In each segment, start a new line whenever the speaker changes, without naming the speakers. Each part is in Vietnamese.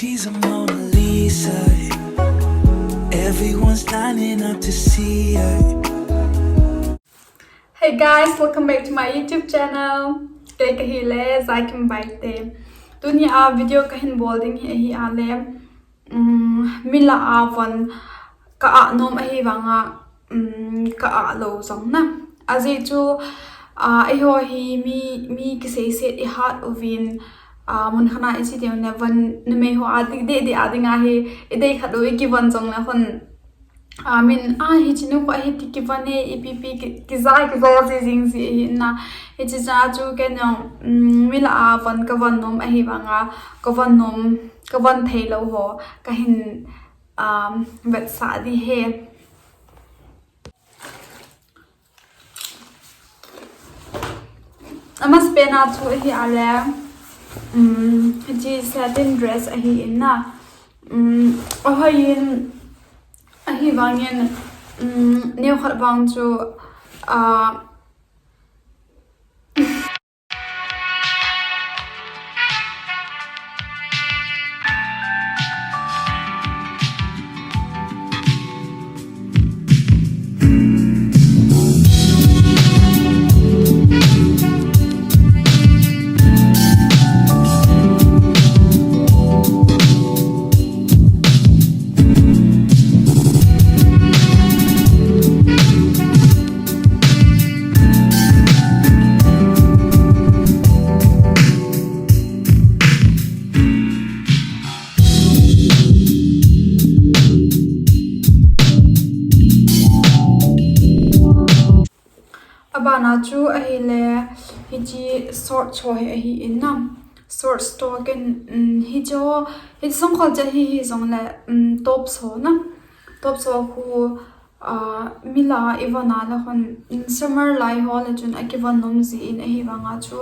She's a Mona Lisa. Everyone's lining up to see her.
Hey guys, welcome back to my YouTube channel. Kay kahile Jaikim baite. Dunia video kahin bolding hi ale. Mila avan ka nom hi wanga ka lo zong na. Azi chu iho hi mi kisay set I hat ovin mun khana isi de ne van ne me ho adi de adi nga hi idei khado I given zong na hon Amin hi chinu pa hi tikivane ipp kizai si jing si na hi chi cha chu ke no mila van ka van nom hi wanga ka van nom ka van thei lo ho ka hin vet sa di he amas pena chu hi ale ji satin dress hi inna ahoyin hi wangin neu khat wang chu Abana chu ahile hiji short choi ahi inna short stock in hijo hiji song khol ja hi zong le top so na top so khu mila ivana la hon summer lai ho le chun akivan nom zi in ahi wanga chu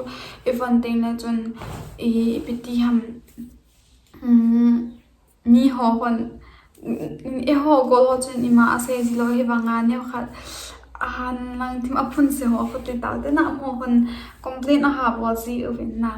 ivan ting le chun I piti ham ni ho hon e ho gol ho chun ima ase zi lo hi wanga ne khat han lang tim apun se ho khoti ta de na mo hon complete na ha bo zi ovin na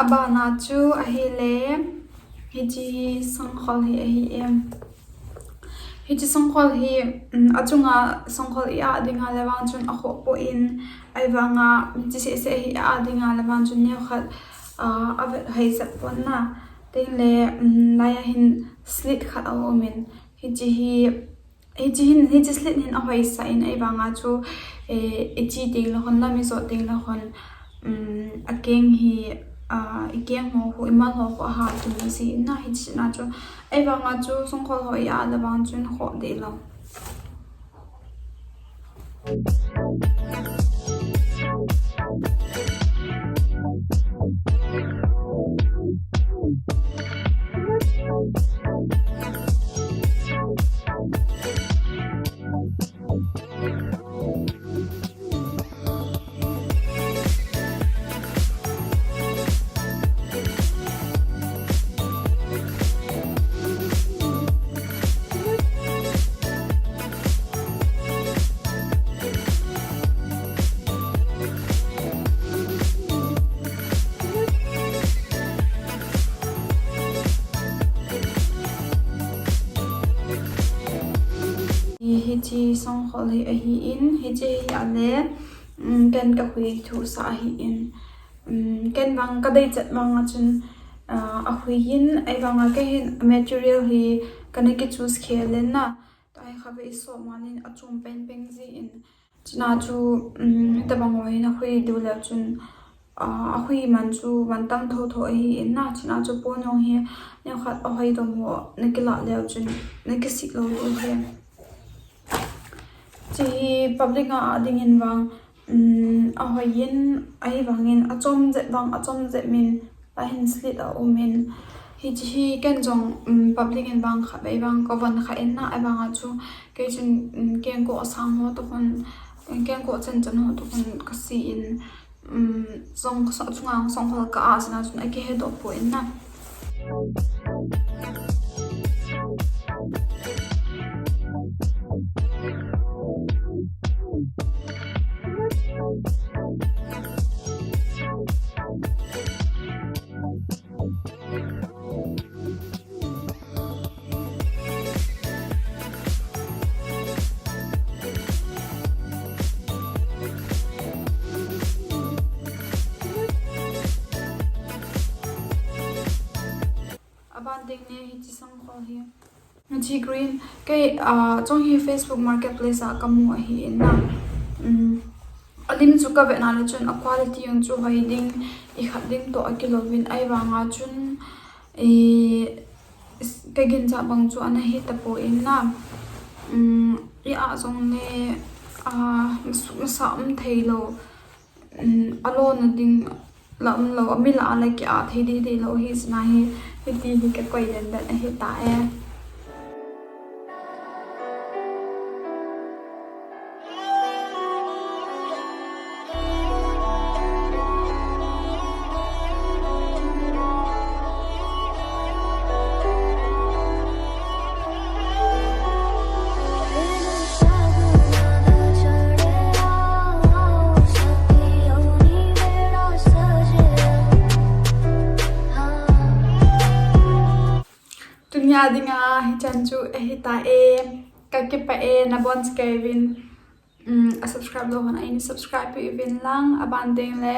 Abana chu ahile hiji songkhol hi ahi em hiji songkhol hi achunga songkhol ya dinga lewang chun a kho po in aiwanga ji se hi a dinga lewang chun ne khat avet hai sat pon na ting le laya hin slit khat awomin hiji slit hin a hoi sa in aiwanga chu e chi ting lo hon la mi so ting lo hon akeng hi ikeng ho hu imal ho ko ha tu si na hi china chu ai wanga chu songkhol ho ya la wang chun ho de lo hiji songkhol hi ahi in hiji ale ken ka hui thu sa hi in ken wang ka dei chat wang chun a hui in ai wanga ke hin material hi kana ki choose khelen na tai khabe so manin achum pen peng ji in china chu ta bang wai na hui du la chun a hui man chu wan tam tho tho hi in na china chu pon yong hi ne khat a hoi dom ho ne ki la le chun ne ki sik lo lo he chi public nga ding in wang a hoyin ai wangin achom je wang achom je min a hin slit a umin hi ken jong public in bang kha bei bang ko van kha en na ai bang a chu ke chun ken ko sang ho to kon ken ko chen chen ho to kon ka si in song sa chunga song hol ka a sana chun ai ke he do po en na aban ding ne hi chi sang khol hi chi green ke chong hi Facebook marketplace a kamu hi na alim chu ka ve na le chun a quality yung chu hoi ding I khat ding to a kilovin ai wanga chun ke gin cha bang chu ana hi ta po in na I a zong ne sa thei lo alo na ding lo mi la la ki a thei di lo hi sna hi ti hi ka koi den da hi ta e dunia dinga hi chanchu hi ta e ka gpay na bonds kevin subscribe lo hon ai subscribe pi vin lang abanding le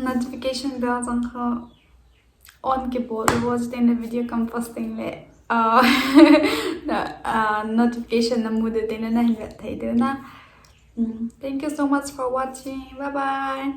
notification bell jang kho on ke bol was den video kam posting le notification na mude den na hi thai de na thank you so much for watching bye bye